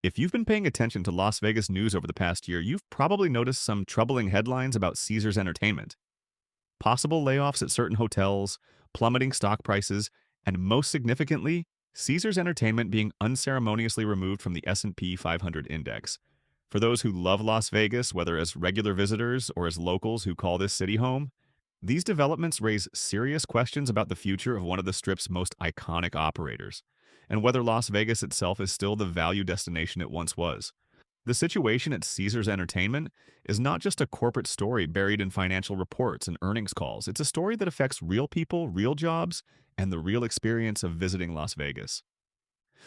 If you've been paying attention to Las Vegas news over the past year, you've probably noticed some troubling headlines about Caesars Entertainment. Possible layoffs at certain hotels, plummeting stock prices, and most significantly, Caesars Entertainment being unceremoniously removed from the S&P 500 index. For those who love Las Vegas, whether as regular visitors or as locals who call this city home, these developments raise serious questions about the future of one of the Strip's most iconic operators, and whether Las Vegas itself is still the value destination it once was. The situation at Caesars Entertainment is not just a corporate story buried in financial reports and earnings calls. It's a story that affects real people, real jobs, and the real experience of visiting Las Vegas.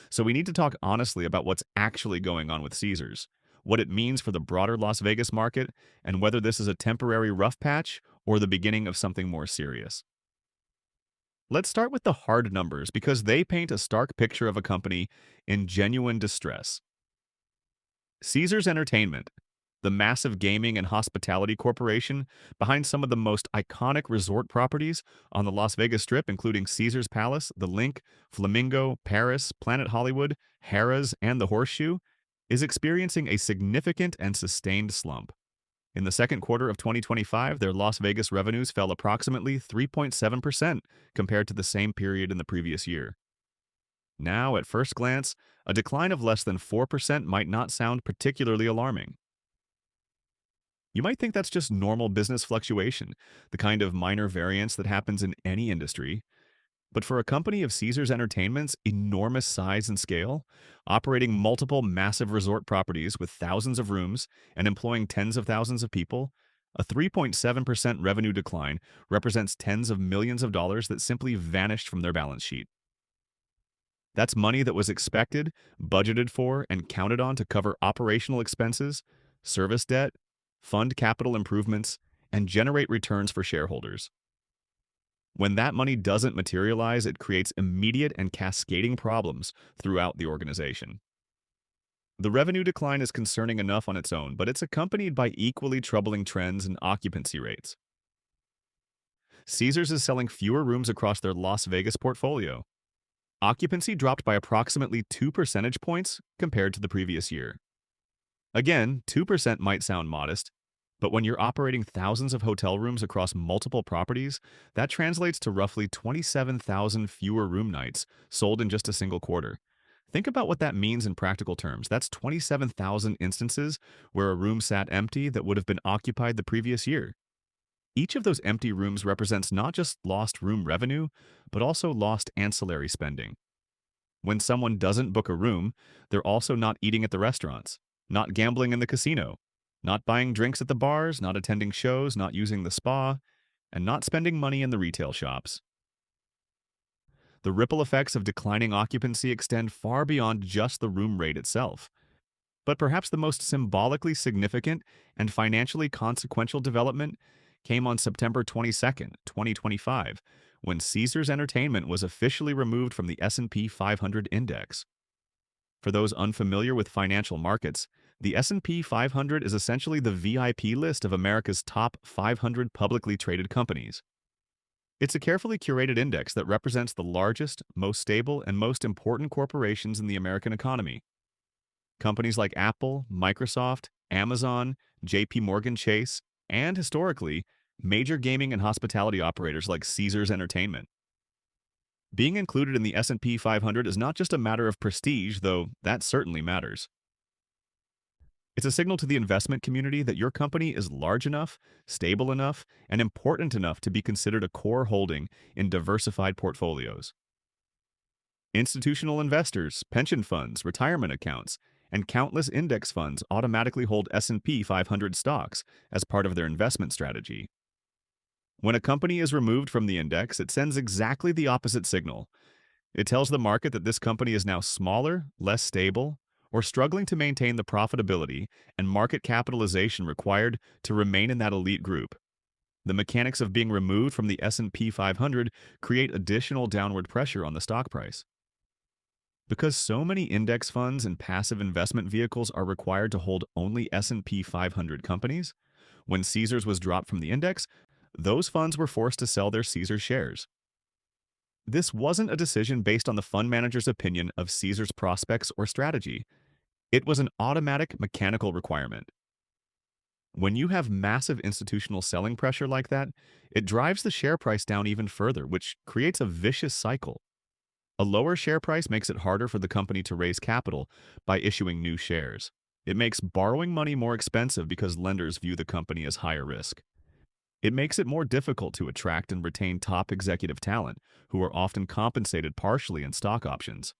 So we need to talk honestly about what's actually going on with Caesars, what it means for the broader Las Vegas market, and whether this is a temporary rough patch or the beginning of something more serious. Let's start with the hard numbers because they paint a stark picture of a company in genuine distress. Caesars Entertainment, the massive gaming and hospitality corporation behind some of the most iconic resort properties on the Las Vegas Strip, including Caesars Palace, The Link, Flamingo, Paris, Planet Hollywood, Harrah's, and the Horseshoe, is experiencing a significant and sustained slump. In the second quarter of 2025, their Las Vegas revenues fell approximately 3.7% compared to the same period in the previous year. Now, at first glance, a decline of less than 4% might not sound particularly alarming. You might think that's just normal business fluctuation, the kind of minor variance that happens in any industry. But for a company of Caesars Entertainment's enormous size and scale, operating multiple massive resort properties with thousands of rooms and employing tens of thousands of people, a 3.7% revenue decline represents tens of millions of dollars that simply vanished from their balance sheet. That's money that was expected, budgeted for, and counted on to cover operational expenses, service debt, fund capital improvements, and generate returns for shareholders. When that money doesn't materialize, it creates immediate and cascading problems throughout the organization. The revenue decline is concerning enough on its own, but it's accompanied by equally troubling trends in occupancy rates. Caesars is selling fewer rooms across their Las Vegas portfolio. Occupancy dropped by approximately 2 percentage points compared to the previous year. Again, 2% might sound modest, but when you're operating thousands of hotel rooms across multiple properties, that translates to roughly 27,000 fewer room nights sold in just a single quarter. Think about what that means in practical terms. That's 27,000 instances where a room sat empty that would have been occupied the previous year. Each of those empty rooms represents not just lost room revenue, but also lost ancillary spending. When someone doesn't book a room, they're also not eating at the restaurants, not gambling in the casino, not buying drinks at the bars, not attending shows, not using the spa, and not spending money in the retail shops. The ripple effects of declining occupancy extend far beyond just the room rate itself. But perhaps the most symbolically significant and financially consequential development came on September 22nd, 2025, when Caesars Entertainment was officially removed from the S&P 500 index. For those unfamiliar with financial markets, the S&P 500 is essentially the VIP list of America's top 500 publicly traded companies. It's a carefully curated index that represents the largest, most stable, and most important corporations in the American economy. Companies like Apple, Microsoft, Amazon, JP Morgan Chase, and historically, major gaming and hospitality operators like Caesars Entertainment. Being included in the S&P 500 is not just a matter of prestige, though that certainly matters. It's a signal to the investment community that your company is large enough, stable enough, and important enough to be considered a core holding in diversified portfolios. Institutional investors, pension funds, retirement accounts, and countless index funds automatically hold S&P 500 stocks as part of their investment strategy. When a company is removed from the index, it sends exactly the opposite signal. It tells the market that this company is now smaller, less stable, or struggling to maintain the profitability and market capitalization required to remain in that elite group. The mechanics of being removed from the S&P 500 create additional downward pressure on the stock price. Because so many index funds and passive investment vehicles are required to hold only S&P 500 companies, when Caesars was dropped from the index, those funds were forced to sell their Caesars shares. This wasn't a decision based on the fund manager's opinion of Caesars' prospects or strategy. It was an automatic mechanical requirement. When you have massive institutional selling pressure like that, it drives the share price down even further, which creates a vicious cycle. A lower share price makes it harder for the company to raise capital by issuing new shares. It makes borrowing money more expensive because lenders view the company as higher risk. It makes it more difficult to attract and retain top executive talent, who are often compensated partially in stock options.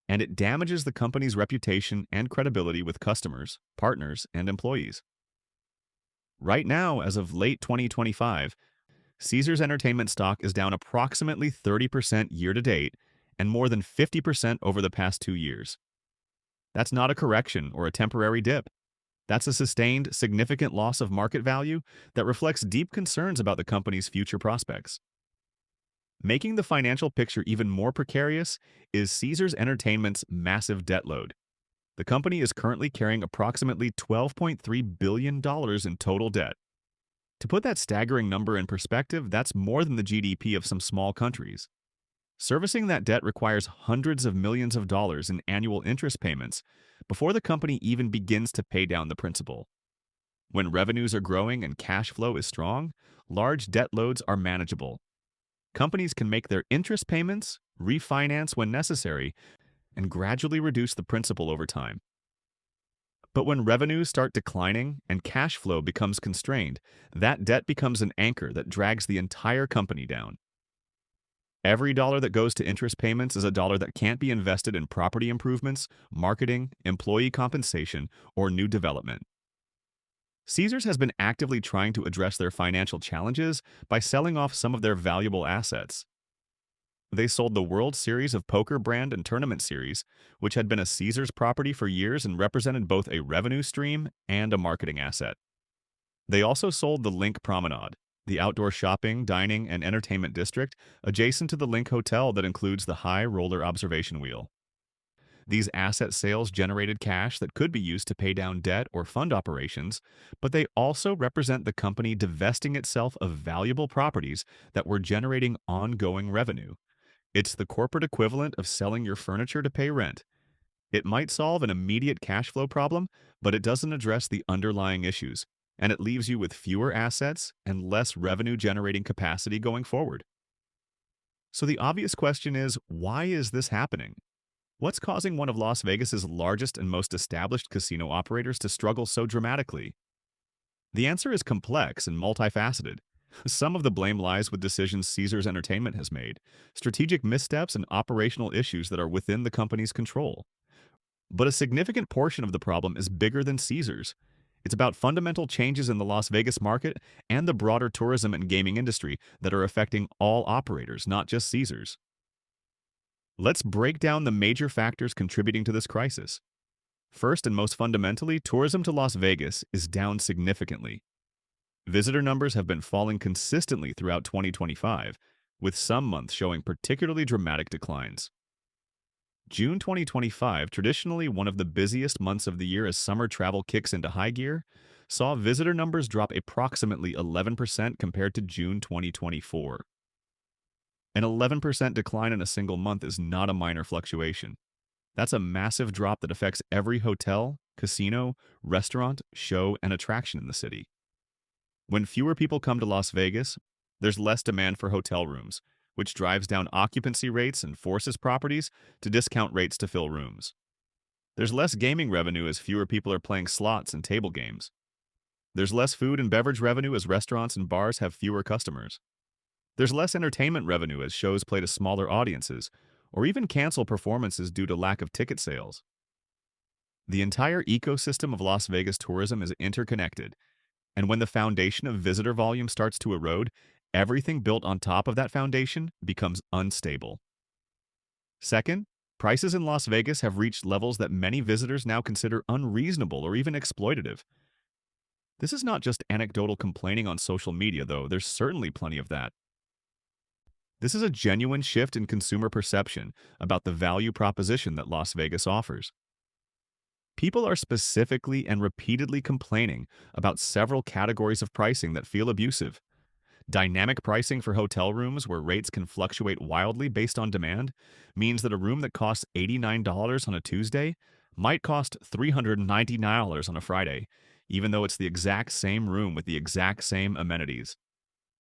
And it damages the company's reputation and credibility with customers, partners, and employees. Right now, as of late 2025, Caesars Entertainment stock is down approximately 30% year to date and more than 50% over the past 2 years. That's not a correction or a temporary dip. That's a sustained, significant loss of market value that reflects deep concerns about the company's future prospects. Making the financial picture even more precarious is Caesars Entertainment's massive debt load. The company is currently carrying approximately $12.3 billion in total debt. To put that staggering number in perspective, that's more than the GDP of some small countries. Servicing that debt requires hundreds of millions of dollars in annual interest payments before the company even begins to pay down the principal. When revenues are growing and cash flow is strong, large debt loads are manageable. Companies can make their interest payments, refinance when necessary, and gradually reduce the principal over time. But when revenues start declining and cash flow becomes constrained, that debt becomes an anchor that drags the entire company down. Every dollar that goes to interest payments is a dollar that can't be invested in property improvements, marketing, employee compensation, or new development. Caesars has been actively trying to address their financial challenges by selling off some of their valuable assets. They sold the World Series of Poker brand and tournament series, which had been a Caesars property for years and represented both a revenue stream and a marketing asset. They also sold the Link Promenade, the outdoor shopping, dining, and entertainment district adjacent to the Link Hotel that includes the high roller observation wheel. These asset sales generated cash that could be used to pay down debt or fund operations, but they also represent the company divesting itself of valuable properties that were generating ongoing revenue. It's the corporate equivalent of selling your furniture to pay rent. It might solve an immediate cash flow problem, but it doesn't address the underlying issues, and it leaves you with fewer assets and less revenue-generating capacity going forward. So the obvious question is, why is this happening? What's causing one of Las Vegas's largest and most established casino operators to struggle so dramatically? The answer is complex and multifaceted. Some of the blame lies with decisions Caesars Entertainment has made, strategic missteps, and operational issues that are within the company's control. But a significant portion of the problem is bigger than Caesars. It's about fundamental changes in the Las Vegas market and the broader tourism and gaming industry that are affecting all operators, not just Caesars. Let's break down the major factors contributing to this crisis. First and most fundamentally, tourism to Las Vegas is down significantly. Visitor numbers have been falling consistently throughout 2025, with some months showing particularly dramatic declines. June 2025, traditionally one of the busiest months of the year as summer travel kicks into high gear, saw visitor numbers drop approximately 11% compared to June 2024. An 11% decline in a single month is not a minor fluctuation. That's a massive drop that affects every hotel, casino, restaurant, show, and attraction in the city. When fewer people come to Las Vegas, there's less demand for hotel rooms, which drives down occupancy rates and forces properties to discount rates to fill rooms. There's less gaming revenue as fewer people are playing slots and table games. There's less food and beverage revenue as restaurants and bars have fewer customers. There's less entertainment revenue as shows play to smaller audiences, or even cancel performances due to lack of ticket sales. The entire ecosystem of Las Vegas tourism is interconnected, and when the foundation of visitor volume starts to erode, everything built on top of that foundation becomes unstable. Second, prices in Las Vegas have reached levels that many visitors now consider unreasonable or even exploitative. This is not just anecdotal complaining on social media, though. There's certainly plenty of that. This is a genuine shift in consumer perception about the value proposition that Las Vegas offers. People are specifically and repeatedly complaining about several categories of pricing that feel abusive. Dynamic pricing for hotel rooms, where rates can fluctuate wildly based on demand, means that a room that costs $89 on a Tuesday might cost $399 on a Friday, even though it's the exact same room with the exact same amenities.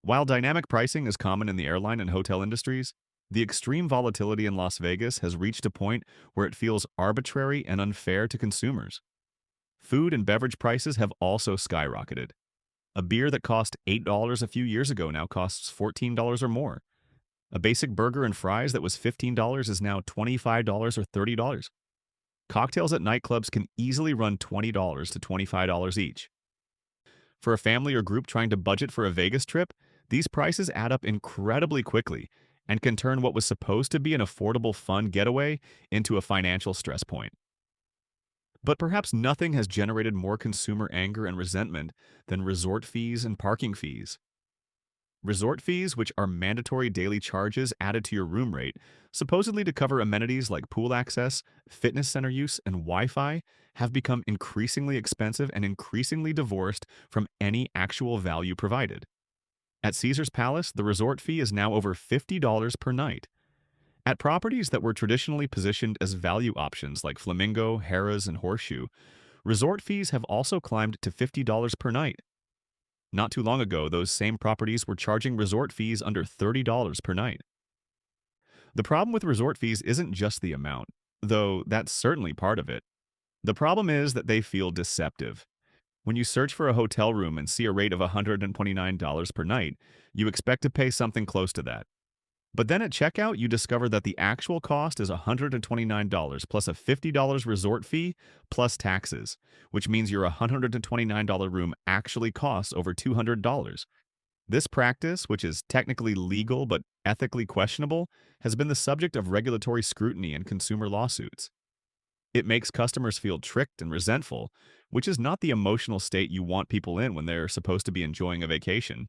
While dynamic pricing is common in the airline and hotel industries, the extreme volatility in Las Vegas has reached a point where it feels arbitrary and unfair to consumers. Food and beverage prices have also skyrocketed. A beer that cost $8 a few years ago now costs $14 or more. A basic burger and fries that was $15 is now $25 or $30. Cocktails at nightclubs can easily run $20 to $25 each. For a family or group trying to budget for a Vegas trip, these prices add up incredibly quickly and can turn what was supposed to be an affordable fun getaway into a financial stress point. But perhaps nothing has generated more consumer anger and resentment than resort fees and parking fees. Resort fees, which are mandatory daily charges added to your room rate, supposedly to cover amenities like pool access, fitness center use, and Wi-Fi, have become increasingly expensive and increasingly divorced from any actual value provided. At Caesar's Palace, the resort fee is now over $50 per night. At properties that were traditionally positioned as value options like Flamingo, Harrah's, and Horseshoe, resort fees have also climbed to $50 per night. Not too long ago, those same properties were charging resort fees under $30 per night. The problem with resort fees isn't just the amount, though that's certainly part of it. The problem is that they feel deceptive. When you search for a hotel room and see a rate of $129 per night, you expect to pay something close to that. But then at checkout, you discover that the actual cost is $129 plus a $50 resort fee plus taxes, which means your $129 room actually costs over $200. This practice, which is technically legal but ethically questionable, has been the subject of regulatory scrutiny and consumer lawsuits. It makes customers feel tricked and resentful, which is not the emotional state you want people in when they're supposed to be enjoying a vacation.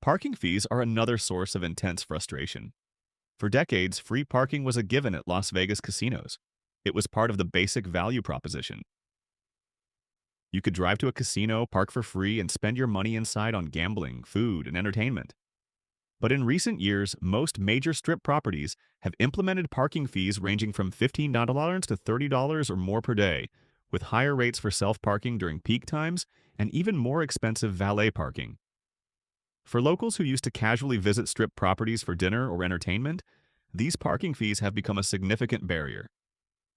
Parking fees are another source of intense frustration. For decades, free parking was a given at Las Vegas casinos. It was part of the basic value proposition. You could drive to a casino, park for free, and spend your money inside on gambling, food, and entertainment. But in recent years, most major strip properties have implemented parking fees ranging from $15 to $30 or more per day, with higher rates for self-parking during peak times and even more expensive valet parking. For locals who used to casually visit strip properties for dinner or entertainment, these parking fees have become a significant barrier.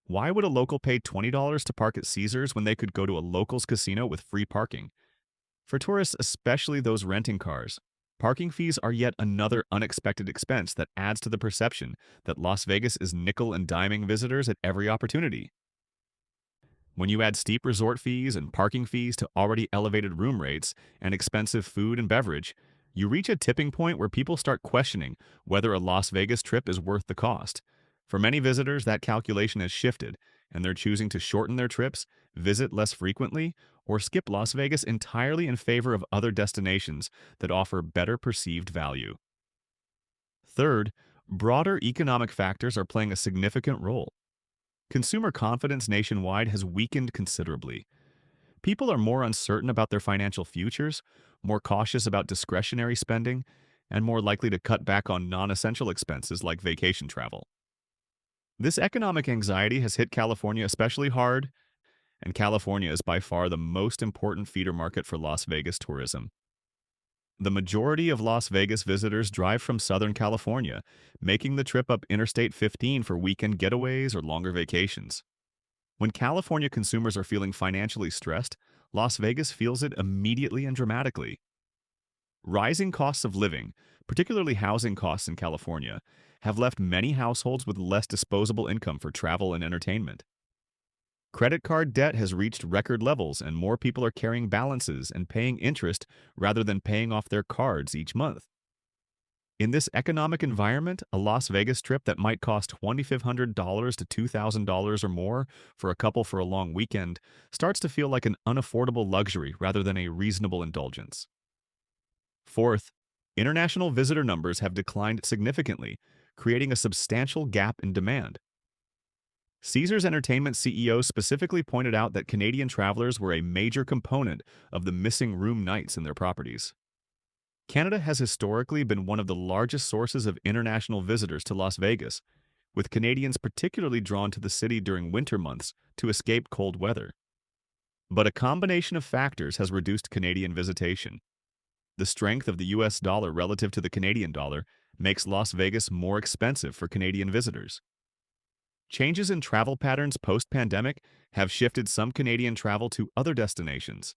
Why would a local pay $20 to park at Caesars when they could go to a locals casino with free parking? For tourists, especially those renting cars, parking fees are yet another unexpected expense that adds to the perception that Las Vegas is nickel and diming visitors at every opportunity. When you add steep resort fees and parking fees to already elevated room rates and expensive food and beverage, you reach a tipping point where people start questioning whether a Las Vegas trip is worth the cost. For many visitors, that calculation has shifted, and they're choosing to shorten their trips, visit less frequently, or skip Las Vegas entirely in favor of other destinations that offer better perceived value. Third, broader economic factors are playing a significant role. Consumer confidence nationwide has weakened considerably. People are more uncertain about their financial futures, more cautious about discretionary spending, and more likely to cut back on non-essential expenses like vacation travel. This economic anxiety has hit California especially hard, and California is by far the most important feeder market for Las Vegas tourism. The majority of Las Vegas visitors drive from Southern California, making the trip up Interstate 15 for weekend getaways or longer vacations. When California consumers are feeling financially stressed, Las Vegas feels it immediately and dramatically. Rising costs of living, particularly housing costs in California, have left many households with less disposable income for travel and entertainment. Credit card debt has reached record levels, and more people are carrying balances and paying interest rather than paying off their cards each month. In this economic environment, a Las Vegas trip that might cost $2,500 to $2,000 or more for a couple for a long weekend starts to feel like an unaffordable luxury rather than a reasonable indulgence. Fourth, international visitor numbers have declined significantly, creating a substantial gap in demand. Caesars Entertainment CEO specifically pointed out that Canadian travelers were a major component of the missing room nights in their properties. Canada has historically been one of the largest sources of international visitors to Las Vegas, with Canadians particularly drawn to the city during winter months to escape cold weather. But a combination of factors has reduced Canadian visitation. The strength of the US dollar relative to the Canadian dollar makes Las Vegas more expensive for Canadian visitors. Changes in travel patterns post-pandemic have shifted some Canadian travel to other destinations,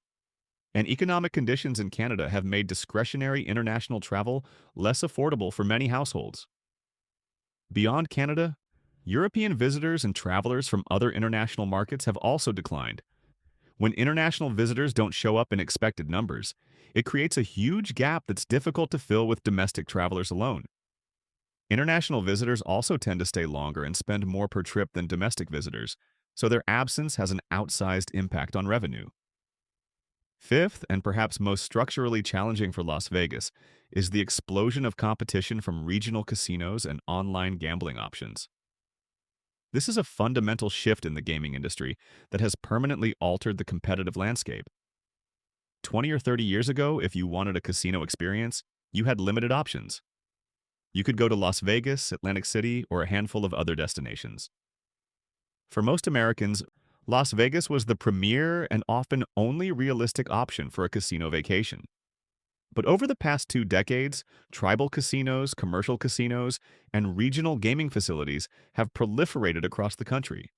and economic conditions in Canada have made discretionary international travel less affordable for many households. Beyond Canada, European visitors and travelers from other international markets have also declined. When international visitors don't show up in expected numbers, it creates a huge gap that's difficult to fill with domestic travelers alone. International visitors also tend to stay longer and spend more per trip than domestic visitors, so their absence has an outsized impact on revenue. Fifth, and perhaps most structurally challenging for Las Vegas, is the explosion of competition from regional casinos and online gambling options. This is a fundamental shift in the gaming industry that has permanently altered the competitive landscape. 20 or 30 years ago, if you wanted a casino experience, you had limited options. You could go to Las Vegas, Atlantic City, or a handful of other destinations. For most Americans, Las Vegas was the premier and often only realistic option for a casino vacation. But over the past 2 decades, tribal casinos, commercial casinos, and regional gaming facilities have proliferated across the country.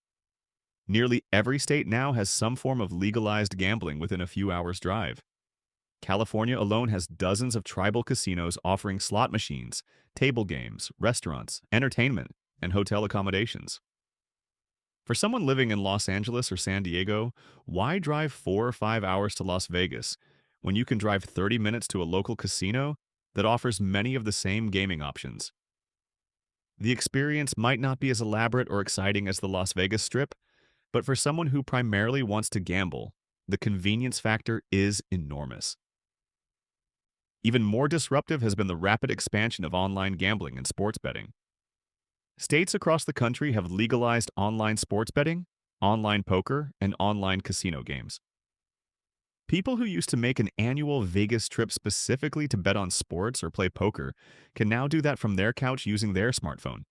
Nearly every state now has some form of legalized gambling within a few hours' drive. California alone has dozens of tribal casinos offering slot machines, table games, restaurants, entertainment, and hotel accommodations. For someone living in Los Angeles or San Diego, why drive 4 or 5 hours to Las Vegas when you can drive 30 minutes to a local casino that offers many of the same gaming options? The experience might not be as elaborate or exciting as the Las Vegas Strip, but for someone who primarily wants to gamble, the convenience factor is enormous. Even more disruptive has been the rapid expansion of online gambling and sports betting. States across the country have legalized online sports betting, online poker, and online casino games. People who used to make an annual Vegas trip specifically to bet on sports or play poker can now do that from their couch using their smartphone.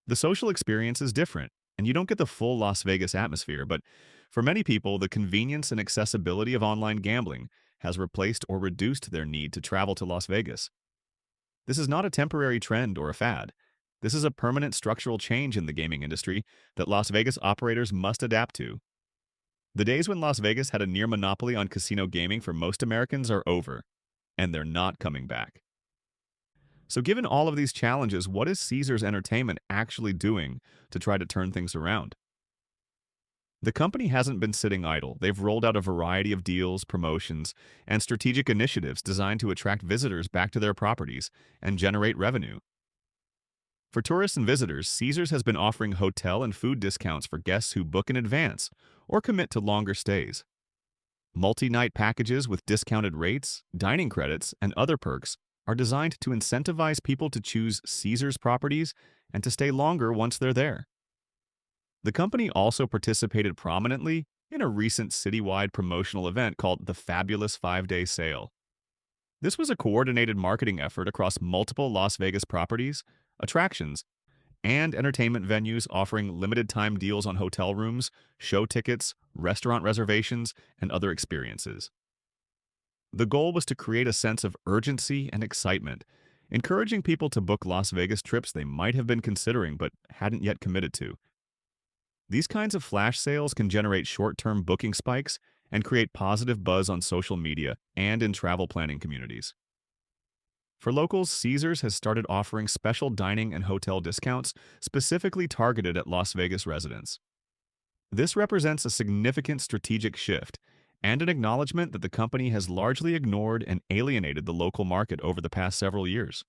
The social experience is different, and you don't get the full Las Vegas atmosphere, but for many people, the convenience and accessibility of online gambling has replaced or reduced their need to travel to Las Vegas. This is not a temporary trend or a fad. This is a permanent structural change in the gaming industry that Las Vegas operators must adapt to. The days when Las Vegas had a near monopoly on casino gaming for most Americans are over, and they're not coming back. So given all of these challenges, what is Caesars Entertainment actually doing to try to turn things around? The company hasn't been sitting idle. They've rolled out a variety of deals, promotions, and strategic initiatives designed to attract visitors back to their properties and generate revenue. For tourists and visitors, Caesars has been offering hotel and food discounts for guests who book in advance or commit to longer stays. Multi-night packages with discounted rates, dining credits, and other perks are designed to incentivize people to choose Caesars properties and to stay longer once they're there. The company also participated prominently in a recent citywide promotional event called the Fabulous 5-Day Sale. This was a coordinated marketing effort across multiple Las Vegas properties, attractions, and entertainment venues offering limited-time deals on hotel rooms, show tickets, restaurant reservations, and other experiences. The goal was to create a sense of urgency and excitement, encouraging people to book Las Vegas trips they might have been considering but hadn't yet committed to. These kinds of flash sales can generate short-term booking spikes and create positive buzz on social media and in travel planning communities. For locals, Caesars has started offering special dining and hotel discounts specifically targeted at Las Vegas residents. This represents a significant strategic shift and an acknowledgement that the company has largely ignored and alienated the local market over the past several years.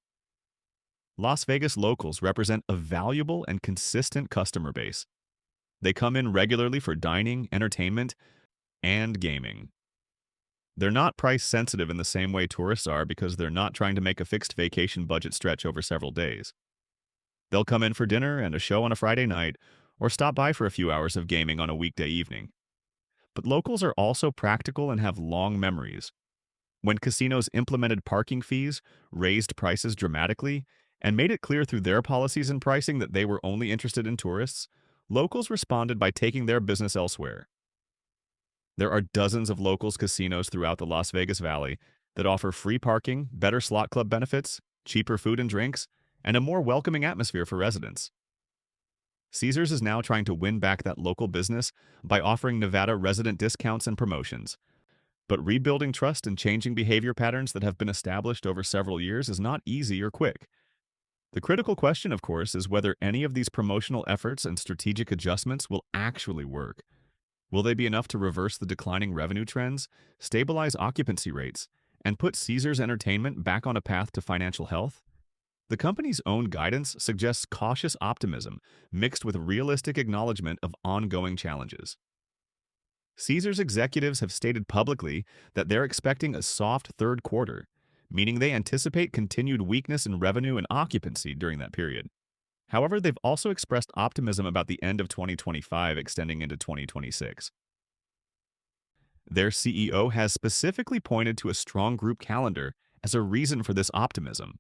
Las Vegas locals represent a valuable and consistent customer base. They come in regularly for dining, entertainment, and gaming. They're not price sensitive in the same way tourists are because they're not trying to make a fixed vacation budget stretch over several days. They'll come in for dinner and a show on a Friday night, or stop by for a few hours of gaming on a weekday evening. But locals are also practical and have long memories. When casinos implemented parking fees, raised prices dramatically, and made it clear through their policies and pricing that they were only interested in tourists, locals responded by taking their business elsewhere. There are dozens of locals casinos throughout the Las Vegas Valley that offer free parking, better slot club benefits, cheaper food and drinks, and a more welcoming atmosphere for residents. Caesars is now trying to win back that local business by offering Nevada resident discounts and promotions. But rebuilding trust and changing behavior patterns that have been established over several years is not easy or quick. The critical question, of course, is whether any of these promotional efforts and strategic adjustments will actually work. Will they be enough to reverse the declining revenue trends, stabilize occupancy rates, and put Caesars Entertainment back on a path to financial health? The company's own guidance suggests cautious optimism mixed with realistic acknowledgement of ongoing challenges. Caesars executives have stated publicly that they're expecting a soft third quarter, meaning they anticipate continued weakness in revenue and occupancy during that period. However, they've also expressed optimism about the end of 2025 extending into 2026. Their CEO has specifically pointed to a strong group calendar as a reason for this optimism.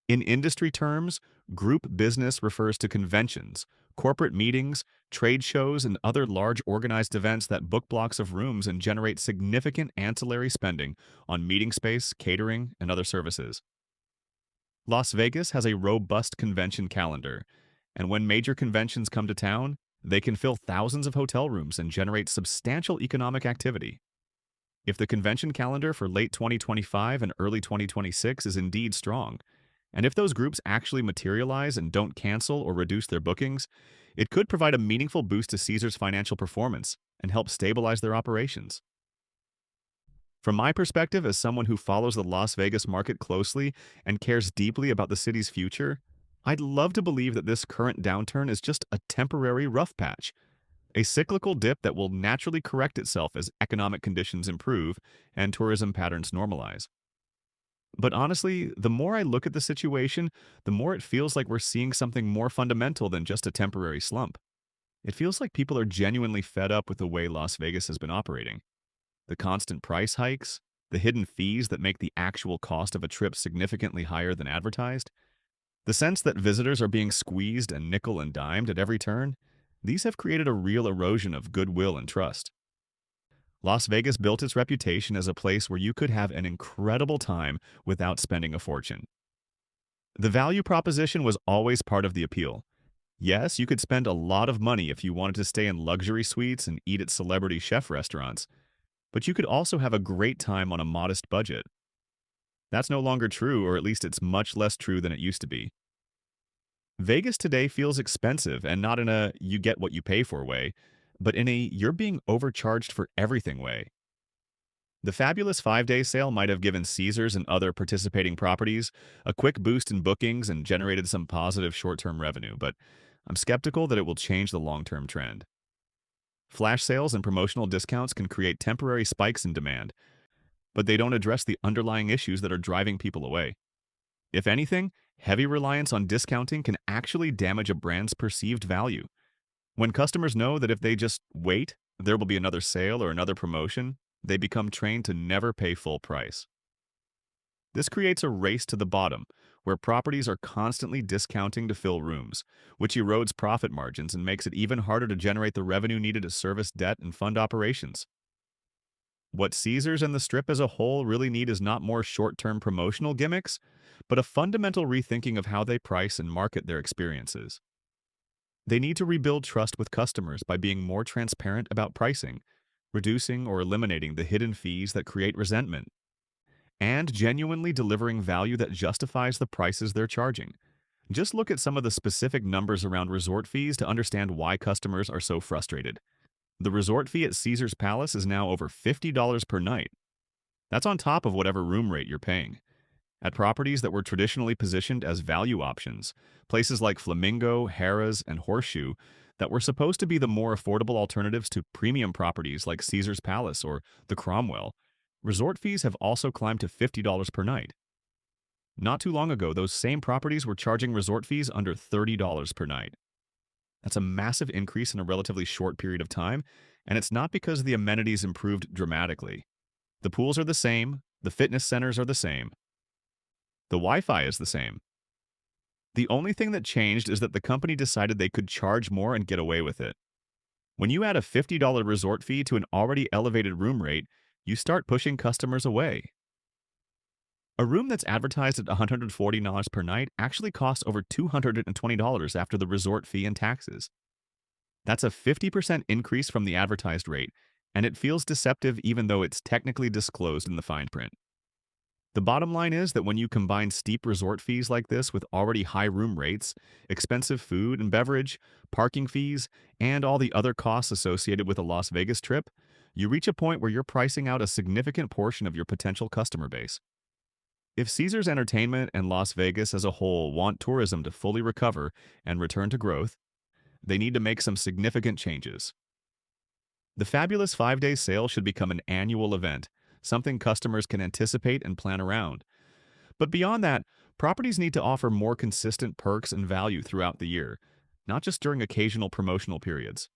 In industry terms, group business refers to conventions, corporate meetings, trade shows, and other large organized events that book blocks of rooms and generate significant ancillary spending on meeting space, catering, and other services. Las Vegas has a robust convention calendar, and when major conventions come to town, they can fill thousands of hotel rooms and generate substantial economic activity. If the convention calendar for late 2025 and early 2026 is indeed strong, and if those groups actually materialize and don't cancel or reduce their bookings, it could provide a meaningful boost to Caesars' financial performance and help stabilize their operations. From my perspective, as someone who follows the Las Vegas market closely and cares deeply about the city's future, I'd love to believe that this current downturn is just a temporary rough patch, a cyclical dip that will naturally correct itself as economic conditions improve and tourism patterns normalize. But honestly, the more I look at the situation, the more it feels like we're seeing something more fundamental than just a temporary slump. It feels like people are genuinely fed up with the way Las Vegas has been operating. The constant price hikes, the hidden fees that make the actual cost of a trip significantly higher than advertised, the sense that visitors are being squeezed and nickel and dimed at every turn, these have created a real erosion of goodwill and trust. Las Vegas built its reputation as a place where you could have an incredible time without spending a fortune. The value proposition was always part of the appeal. Yes, you could spend a lot of money if you wanted to stay in luxury suites and eat at celebrity chef restaurants, but you could also have a great time on a modest budget. That's no longer true, or at least it's much less true than it used to be. Vegas today feels expensive, and not in a you get what you pay for way, but in a you're being overcharged for everything way. The fabulous 5-day sale might have given Caesars and other participating properties a quick boost in bookings and generated some positive short-term revenue, but I'm skeptical that it will change the long-term trend. Flash sales and promotional discounts can create temporary spikes in demand, but they don't address the underlying issues that are driving people away. If anything, heavy reliance on discounting can actually damage a brand's perceived value. When customers know that if they just wait, there will be another sale or another promotion, they become trained to never pay full price. This creates a race to the bottom, where properties are constantly discounting to fill rooms, which erodes profit margins and makes it even harder to generate the revenue needed to service debt and fund operations. What Caesars and the Strip as a whole really need is not more short-term promotional gimmicks, but a fundamental rethinking of how they price and market their experiences. They need to rebuild trust with customers by being more transparent about pricing, reducing or eliminating the hidden fees that create resentment, and genuinely delivering value that justifies the prices they're charging. Just look at some of the specific numbers around resort fees to understand why customers are so frustrated. The resort fee at Caesars Palace is now over $50 per night. That's on top of whatever room rate you're paying. At properties that were traditionally positioned as value options, places like Flamingo, Harrah's, and Horseshoe, that were supposed to be the more affordable alternatives to premium properties like Caesars Palace or the Cromwell, resort fees have also climbed to $50 per night. Not too long ago, those same properties were charging resort fees under $30 per night. That's a massive increase in a relatively short period of time, and it's not because the amenities improved dramatically. The pools are the same, the fitness centers are the same, the Wi-Fi is the same, The only thing that changed is that the company decided they could charge more and get away with it. When you add a $50 resort fee to an already elevated room rate, you start pushing customers away. A room that's advertised at $140 per night actually costs over $220 after the resort fee and taxes. That's a 50% increase from the advertised rate, and it feels deceptive even though it's technically disclosed in the fine print. The bottom line is that when you combine steep resort fees like this with already high room rates, expensive food and beverage, parking fees, and all the other costs associated with a Las Vegas trip, you reach a point where you're pricing out a significant portion of your potential customer base. If Caesars Entertainment and Las Vegas as a whole want tourism to fully recover and return to growth, they need to make some significant changes. The fabulous 5-day sale should become an annual event, something customers can anticipate and plan around. But beyond that, properties need to offer more consistent perks and value throughout the year, not just during occasional promotional periods.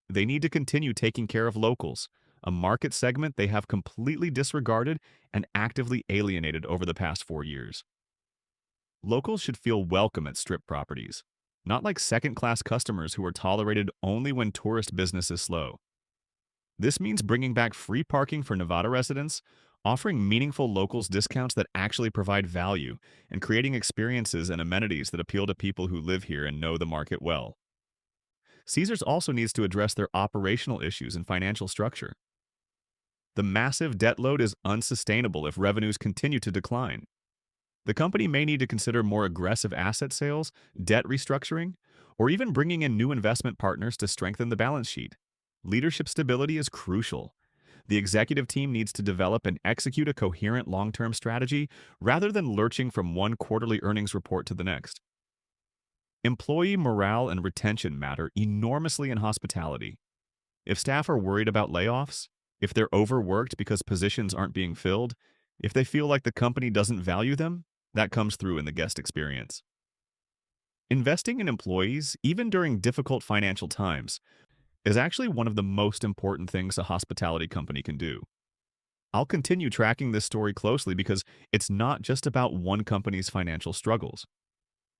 They need to continue taking care of locals, a market segment they have completely disregarded and actively alienated over the past 4 years. Locals should feel welcome at strip properties, not like second-class customers who are tolerated only when tourist business is slow. This means bringing back free parking for Nevada residents, offering meaningful locals discounts that actually provide value, and creating experiences and amenities that appeal to people who live here and know the market well. Caesars also needs to address their operational issues and financial structure. The massive debt load is unsustainable if revenues continue to decline. The company may need to consider more aggressive asset sales, debt restructuring, or even bringing in new investment partners to strengthen the balance sheet. Leadership stability is crucial. The executive team needs to develop and execute a coherent long-term strategy rather than lurching from one quarterly earnings report to the next. Employee morale and retention matter enormously in hospitality. If staff are worried about layoffs, if they're overworked because positions aren't being filled, if they feel like the company doesn't value them, that comes through in the guest experience. Investing in employees, even during difficult financial times, is actually one of the most important things a hospitality company can do. I'll continue tracking this story closely because it's not just about one company's financial struggles.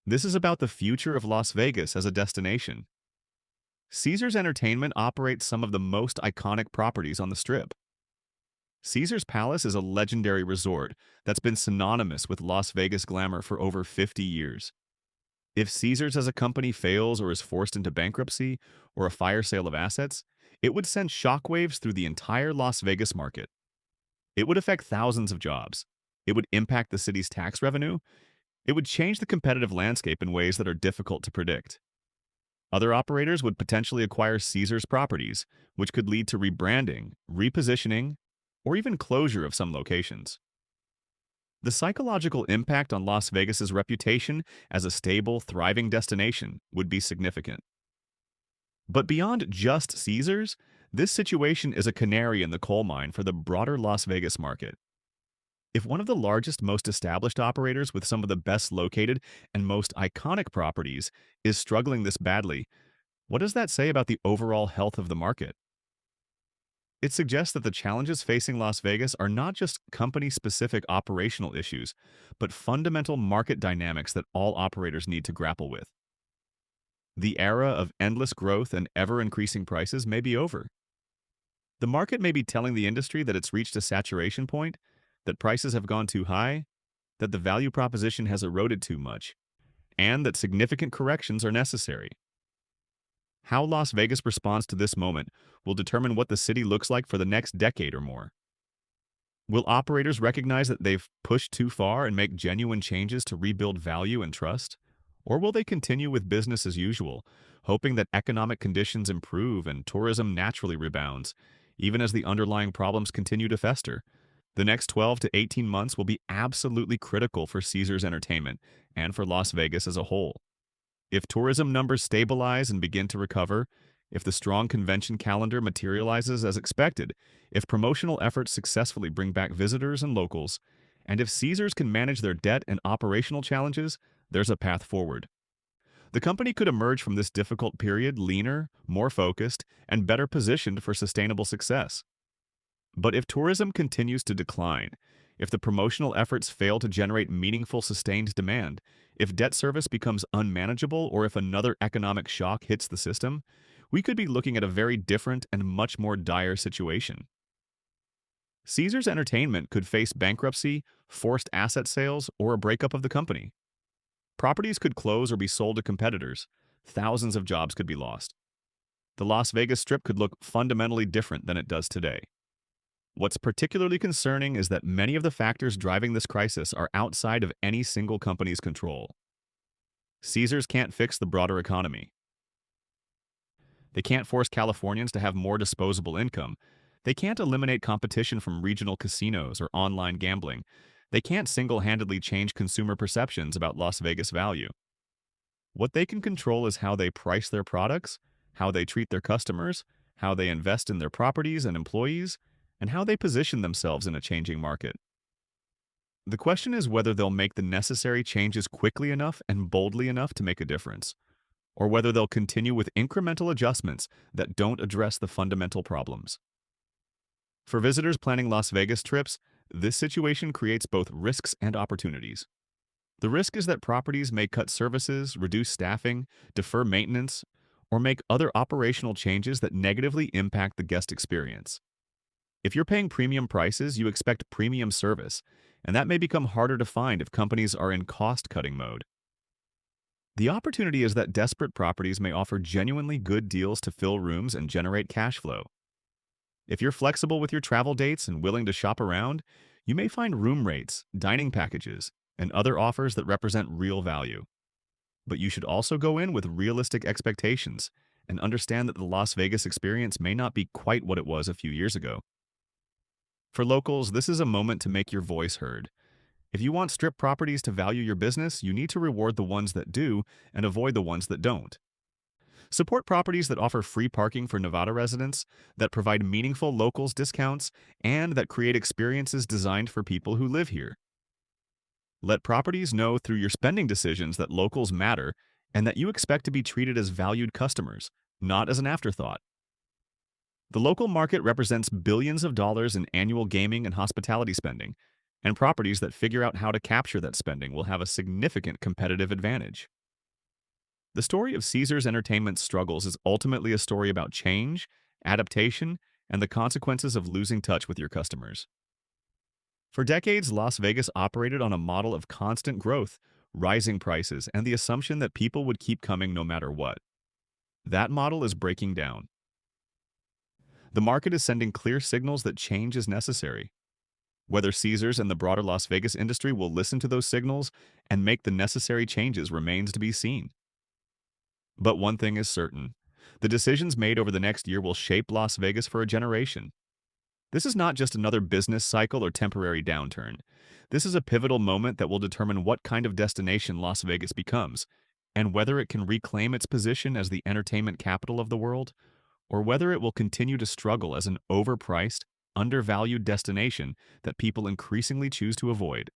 This is about the future of Las Vegas as a destination. Caesars Entertainment operates some of the most iconic properties on the Strip. Caesars Palace is a legendary resort that's been synonymous with Las Vegas glamour for over 50 years. If Caesars as a company fails or is forced into bankruptcy or a fire sale of assets, it would send shockwaves through the entire Las Vegas market. It would affect thousands of jobs. It would impact the city's tax revenue. It would change the competitive landscape in ways that are difficult to predict. Other operators would potentially acquire Caesars properties, which could lead to rebranding, repositioning, or even closure of some locations. The psychological impact on Las Vegas's reputation as a stable, thriving destination would be significant. But beyond just Caesars, this situation is a canary in the coal mine for the broader Las Vegas market. If one of the largest, most established operators with some of the best located and most iconic properties is struggling this badly, what does that say about the overall health of the market? It suggests that the challenges facing Las Vegas are not just company-specific operational issues, but fundamental market dynamics that all operators need to grapple with. The era of endless growth and ever-increasing prices may be over. The market may be telling the industry that it's reached a saturation point, that prices have gone too high, that the value proposition has eroded too much, and that significant corrections are necessary. How Las Vegas responds to this moment will determine what the city looks like for the next decade or more. Will operators recognize that they've pushed too far and make genuine changes to rebuild value and trust? Or will they continue with business as usual, hoping that economic conditions improve and tourism naturally rebounds, even as the underlying problems continue to fester? The next 12 to 18 months will be absolutely critical for Caesars Entertainment and for Las Vegas as a whole. If tourism numbers stabilize and begin to recover, if the strong convention calendar materializes as expected, if promotional efforts successfully bring back visitors and locals, and if Caesars can manage their debt and operational challenges, there's a path forward. The company could emerge from this difficult period leaner, more focused, and better positioned for sustainable success. But if tourism continues to decline, if the promotional efforts fail to generate meaningful sustained demand, If debt service becomes unmanageable or if another economic shock hits the system, we could be looking at a very different and much more dire situation. Caesars Entertainment could face bankruptcy, forced asset sales, or a breakup of the company. Properties could close or be sold to competitors. Thousands of jobs could be lost. The Las Vegas Strip could look fundamentally different than it does today. What's particularly concerning is that many of the factors driving this crisis are outside of any single company's control. Caesars can't fix the broader economy. They can't force Californians to have more disposable income. They can't eliminate competition from regional casinos or online gambling. They can't single-handedly change consumer perceptions about Las Vegas value. What they can control is how they price their products, how they treat their customers, how they invest in their properties and employees, and how they position themselves in a changing market. The question is whether they'll make the necessary changes quickly enough and boldly enough to make a difference, or whether they'll continue with incremental adjustments that don't address the fundamental problems. For visitors planning Las Vegas trips, this situation creates both risks and opportunities. The risk is that properties may cut services, reduce staffing, defer maintenance, or make other operational changes that negatively impact the guest experience. If you're paying premium prices, you expect premium service, and that may become harder to find if companies are in cost-cutting mode. The opportunity is that desperate properties may offer genuinely good deals to fill rooms and generate cash flow. If you're flexible with your travel dates and willing to shop around, you may find room rates, dining packages, and other offers that represent real value. But you should also go in with realistic expectations and understand that the Las Vegas experience may not be quite what it was a few years ago. For locals, this is a moment to make your voice heard. If you want Strip properties to value your business, you need to reward the ones that do and avoid the ones that don't. Support properties that offer free parking for Nevada residents, that provide meaningful locals discounts, and that create experiences designed for people who live here. Let properties know through your spending decisions that locals matter and that you expect to be treated as valued customers, not as an afterthought. The local market represents billions of dollars in annual gaming and hospitality spending, and properties that figure out how to capture that spending will have a significant competitive advantage. The story of Caesars Entertainment's struggles is ultimately a story about change, adaptation, and the consequences of losing touch with your customers. For decades, Las Vegas operated on a model of constant growth, rising prices, and the assumption that people would keep coming no matter what. That model is breaking down. The market is sending clear signals that change is necessary. Whether Caesars and the broader Las Vegas industry will listen to those signals and make the necessary changes remains to be seen. But one thing is certain. The decisions made over the next year will shape Las Vegas for a generation. This is not just another business cycle or temporary downturn. This is a pivotal moment that will determine what kind of destination Las Vegas becomes, and whether it can reclaim its position as the entertainment capital of the world, or whether it will continue to struggle as an overpriced, undervalued destination that people increasingly choose to avoid.